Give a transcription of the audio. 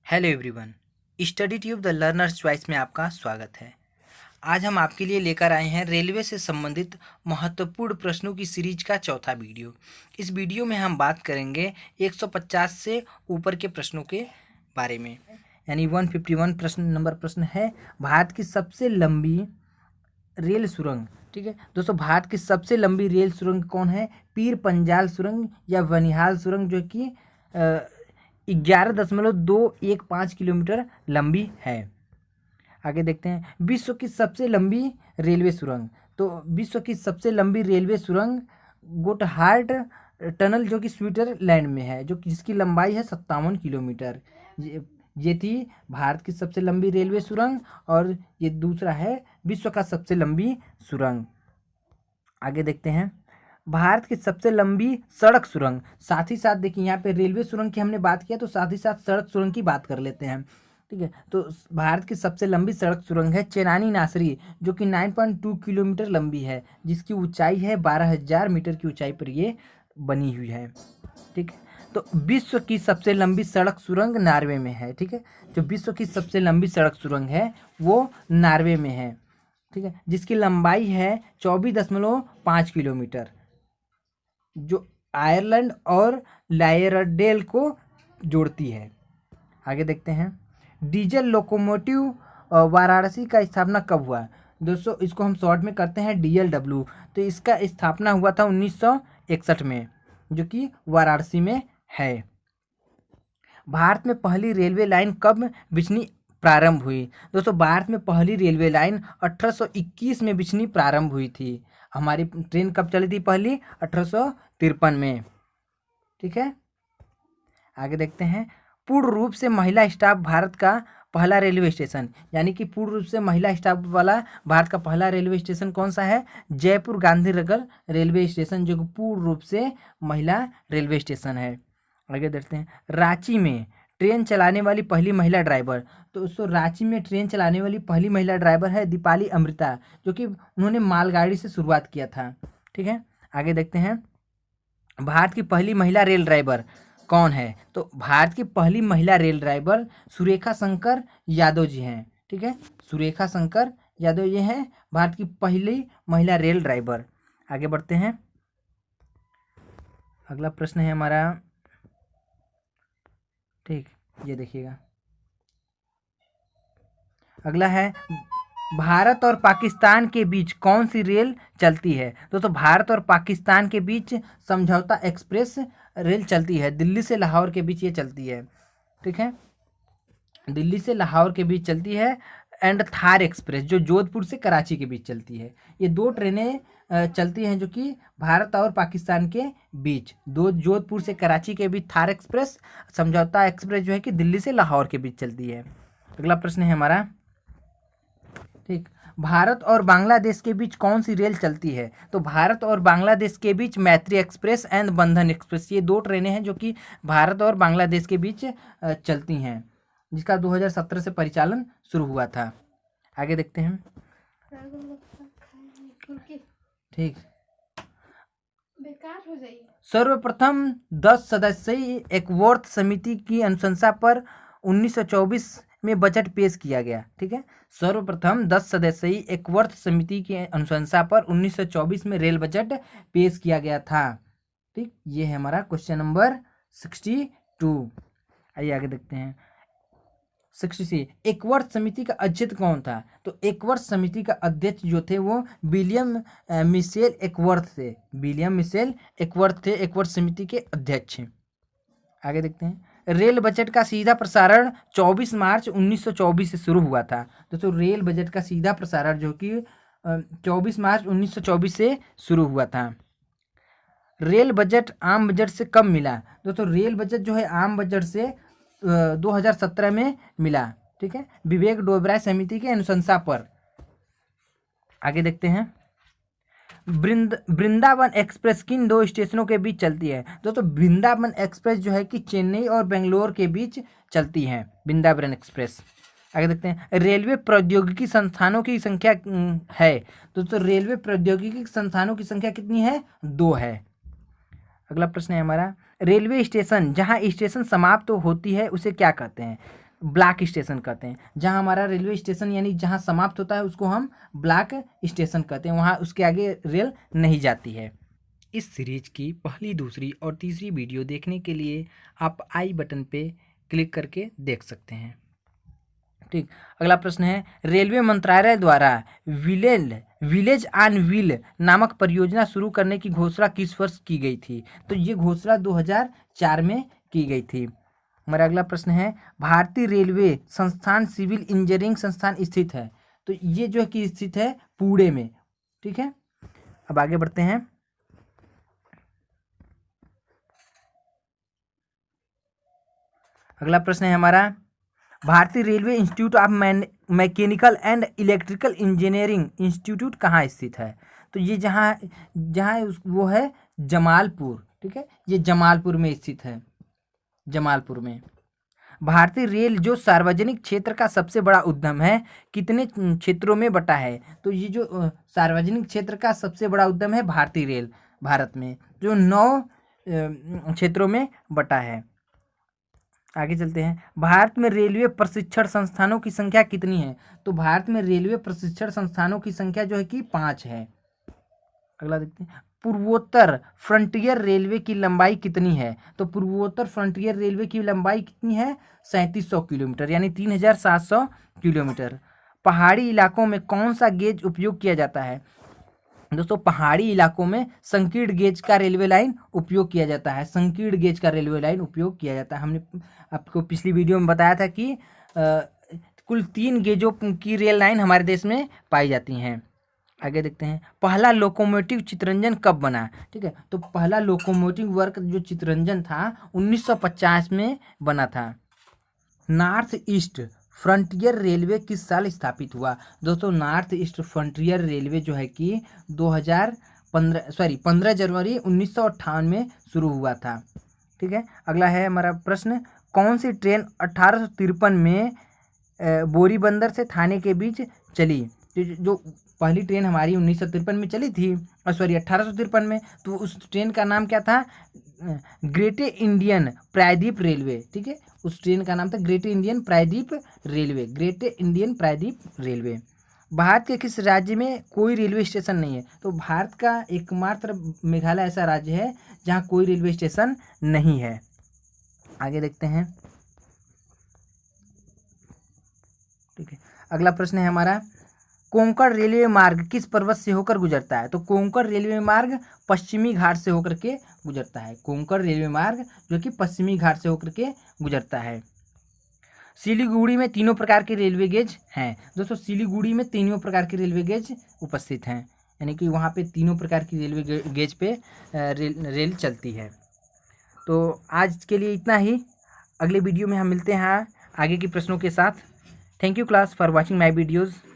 Hello everyone, study tube the learners choice में आपका स्वागत है। आज हम आपके लिए लेकर आए हैं रेलवे से संबंधित महत्वपूर्ण प्रश्नों की सीरीज का चौथा वीडियो। इस वीडियो में हम बात करेंगे 150 से ऊपर के प्रश्नों के बारे में, यानी 151 प्रश्न है भारत की सबसे लंबी रेल सुरंग। ठीक है दोस्तों, भारत की सबसे लंबी रेल सुरंग कौन है? पीर पंजाल सुरंग या बनिहाल सुरंग, जो कि 11.215 किलोमीटर लंबी है। आगे देखते हैं विश्व की सबसे लंबी रेलवे सुरंग। तो विश्व की सबसे लंबी रेलवे सुरंग गोटहार्ड टनल, जो कि स्विट्जरलैंड में है, जो जिसकी लंबाई है 57 किलोमीटर। ये थी भारत की सबसे लंबी रेलवे सुरंग, और ये दूसरा है विश्व का सबसे लंबी सुरंग। आगे देखते हैं भारत की सबसे लंबी सड़क सुरंग। साथ ही साथ देखिए, यहाँ पे रेलवे सुरंग की हमने बात किया, तो साथ ही साथ सड़क सुरंग की बात कर लेते हैं। ठीक है, तो भारत की सबसे लंबी सड़क सुरंग है चेनानी नासरी, जो कि 9.2 किलोमीटर लंबी है, जिसकी ऊंचाई है 12,000 मीटर की ऊंचाई पर ये बनी हुई है। ठीक है, तो विश्व की सबसे लंबी सड़क सुरंग नॉर्वे में है। ठीक है, जो विश्व की सबसे लंबी सड़क सुरंग है वो नॉर्वे में है। ठीक है, जिसकी लंबाई है 24.5 किलोमीटर, जो आयरलैंड और लायरडेल को जोड़ती है। आगे देखते हैं डीजल लोकोमोटिव वाराणसी का स्थापना कब हुआ? दोस्तों, इसको हम शॉर्ट में करते हैं DLW। तो इसका स्थापना हुआ था 1961 में, जो कि वाराणसी में है। भारत में पहली रेलवे लाइन कब बिछनी प्रारंभ हुई? दोस्तों, भारत में पहली रेलवे लाइन 1821 में बिछनी प्रारंभ हुई थी। हमारी ट्रेन कब चली थी पहली? 1853 में। ठीक है, आगे देखते हैं पूर्ण रूप से महिला स्टाफ भारत का पहला रेलवे स्टेशन, यानी कि पूर्ण रूप से महिला स्टाफ वाला भारत का पहला रेलवे स्टेशन कौन सा है? जयपुर गांधीनगर रेलवे स्टेशन, जो पूर्ण रूप से महिला रेलवे स्टेशन है। आगे देखते हैं रांची में ट्रेन चलाने वाली पहली महिला ड्राइवर। तो दोस्तों, रांची में ट्रेन चलाने वाली पहली महिला ड्राइवर है दीपाली अमृता, जो कि उन्होंने मालगाड़ी से शुरुआत किया था। ठीक है, आगे देखते हैं भारत की पहली महिला रेल ड्राइवर कौन है? तो भारत की पहली महिला रेल ड्राइवर सुरेखा शंकर यादव जी हैं। ठीक है, सुरेखा शंकर यादव ये हैं भारत की पहली महिला रेल ड्राइवर। आगे बढ़ते हैं, अगला प्रश्न है हमारा। ठीक, ये देखिएगा, अगला है भारत और पाकिस्तान के बीच कौन सी रेल चलती है? दोस्तों, भारत और पाकिस्तान के बीच समझौता एक्सप्रेस रेल चलती है, दिल्ली से लाहौर के बीच ये चलती है। ठीक है, दिल्ली से लाहौर के बीच चलती है। एंड थार एक्सप्रेस, जो जोधपुर से कराची के बीच चलती है। ये दो ट्रेनें चलती हैं, जो कि भारत और पाकिस्तान के बीच, दो जोधपुर से कराची के बीच थार एक्सप्रेस, समझौता एक्सप्रेस जो है कि दिल्ली से लाहौर के बीच चलती है। अगला प्रश्न है हमारा। ठीक, भारत और बांग्लादेश के बीच कौन सी रेल चलती है? तो भारत और बांग्लादेश के बीच मैत्री एक्सप्रेस एंड बंधन एक्सप्रेस, ये दो ट्रेनें हैं जो कि भारत और बांग्लादेश के बीच चलती हैं, जिसका 2017 से परिचालन शुरू हुआ था। आगे देखते हैं। ठीक, बेकार हो जाइए। सर्वप्रथम 10 सदस्यीय एकवर्थ समिति की अनुशंसा पर 1924 में बजट पेश किया गया। ठीक है, सर्वप्रथम 10 सदस्यीय एकवर्थ समिति की अनुशंसा पर 1924 में रेल बजट पेश किया गया था। ठीक, ये है हमारा क्वेश्चन नंबर 62। आइए आगे देखते हैं 60 एकवर्थ समिति का अध्यक्ष कौन था? तो एकवर्थ समिति का अध्यक्ष जो थे वो विलियम मिशेल एकवर्थ थे। विलियम मिशेल एकवर्थ थे एकवर्थ समिति के अध्यक्ष। आगे देखते हैं रेल बजट का सीधा प्रसारण 24 मार्च 1924 से शुरू हुआ था। दोस्तों, रेल बजट का सीधा प्रसारण जो कि 24 मार्च 1924 से शुरू हुआ था। रेल बजट आम बजट से कब मिला? दोस्तों, रेल बजट जो है आम बजट से 2017 में मिला। ठीक है, विवेक डोबराय समिति के अनुशंसा पर। आगे देखते हैं वृंदावन एक्सप्रेस किन दो स्टेशनों के बीच चलती है? दोस्तों, वृंदावन एक्सप्रेस जो है कि चेन्नई और बेंगलोर के बीच चलती है, वृंदावन एक्सप्रेस। आगे देखते हैं रेलवे प्रौद्योगिकी संस्थानों की संख्या है। दोस्तों, रेलवे प्रौद्योगिकी संस्थानों की संख्या कितनी है? 2 है। अगला प्रश्न है हमारा रेलवे स्टेशन जहां स्टेशन समाप्त होती है उसे क्या कहते हैं? ब्लॉक स्टेशन कहते हैं। जहाँ हमारा रेलवे स्टेशन यानी जहाँ समाप्त होता है उसको हम ब्लॉक स्टेशन कहते हैं, वहाँ उसके आगे रेल नहीं जाती है। इस सीरीज की पहली, दूसरी और तीसरी वीडियो देखने के लिए आप आई बटन पे क्लिक करके देख सकते हैं। ठीक, अगला प्रश्न है, रेलवे मंत्रालय द्वारा विलेज ऑन व्हील नामक परियोजना शुरू करने की घोषणा किस वर्ष की गई थी? तो ये घोषणा 2004 में की गई थी। हमारा अगला प्रश्न है, भारतीय रेलवे संस्थान सिविल इंजीनियरिंग संस्थान स्थित है? तो ये जो है कि स्थित है पुणे में। ठीक है, अब आगे बढ़ते हैं। अगला प्रश्न है हमारा, भारतीय railway institute of mechanical and electrical engineering institute कहाँ स्थित है? तो ये जहाँ जहाँ वो है जमालपुर। ठीक है, ये जमालपुर में स्थित है, जमालपुर में। भारतीय रेल जो सार्वजनिक क्षेत्र का सबसे बड़ा उद्यम है, कितने क्षेत्रों में बटा है? तो ये जो सार्वजनिक क्षेत्र का सबसे बड़ा उद्यम है भारतीय रेल, भारत में जो 9 क्षेत्रों में बटा है। आगे चलते हैं, भारत में रेलवे प्रशिक्षण संस्थानों की संख्या कितनी है? तो भारत में रेलवे प्रशिक्षण संस्थानों की संख्या जो है कि 5 है। अगला देखते हैं, पूर्वोत्तर फ्रंटियर रेलवे की लंबाई कितनी है? तो पूर्वोत्तर फ्रंटियर रेलवे की लंबाई कितनी है? 3700 किलोमीटर यानी 3700 किलोमीटर। पहाड़ी इलाकों में कौन सा गेज उपयोग किया जाता है? दोस्तों, पहाड़ी इलाकों में संकीर्ण गेज का रेलवे लाइन उपयोग किया जाता है, संकीर्ण गेज का रेलवे लाइन उपयोग किया जाता है। हमने आपको पिछली वीडियो में बताया था कि कुल 3 गेजों की रेल लाइन हमारे देश में पाई जाती हैं। आगे देखते हैं, पहला लोकोमोटिव चितरंजन कब बना? ठीक है, तो पहला लोकोमोटिव वर्क जो चितरंजन था 1950 में बना था। नॉर्थ ईस्ट फ्रंटियर रेलवे किस साल स्थापित हुआ? दोस्तों, नॉर्थ ईस्ट फ्रंटियर रेलवे जो है कि 15 जनवरी 1958 में शुरू हुआ था। ठीक है, अगला है हमारा प्रश्न, कौन सी ट्रेन 1853 में बोरीबंदर से थाने के बीच चली? जो पहली ट्रेन हमारी 1953 में चली थी, 1853 में, तो उस ट्रेन का नाम क्या था? ग्रेट इंडियन प्रायद्वीप रेलवे। ठीक है, उस ट्रेन का नाम था ग्रेट इंडियन प्रायद्वीप रेलवे, ग्रेट इंडियन प्रायद्वीप रेलवे। भारत के किस राज्य में कोई रेलवे स्टेशन नहीं है? तो भारत का एकमात्र मेघालय ऐसा राज्य है जहाँ कोई रेलवे स्टेशन नहीं है। आगे देखते हैं। ठीक है, अगला प्रश्न है हमारा, कोंकण रेलवे मार्ग किस पर्वत से होकर गुजरता है? तो कोंकण रेलवे मार्ग पश्चिमी घाट से होकर के गुजरता है। कोंकण रेलवे मार्ग जो कि पश्चिमी घाट से होकर के गुजरता है। सिलीगुड़ी में तीनों प्रकार के रेलवे गेज हैं। दोस्तों, सिलीगुड़ी में तीनों प्रकार के रेलवे गेज उपस्थित हैं, यानी कि वहाँ पे तीनों प्रकार की रेलवे गेज पे रेल चलती है। तो आज के लिए इतना ही, अगले वीडियो में हम मिलते हैं आगे के प्रश्नों के साथ। Thank you class for watching my videos.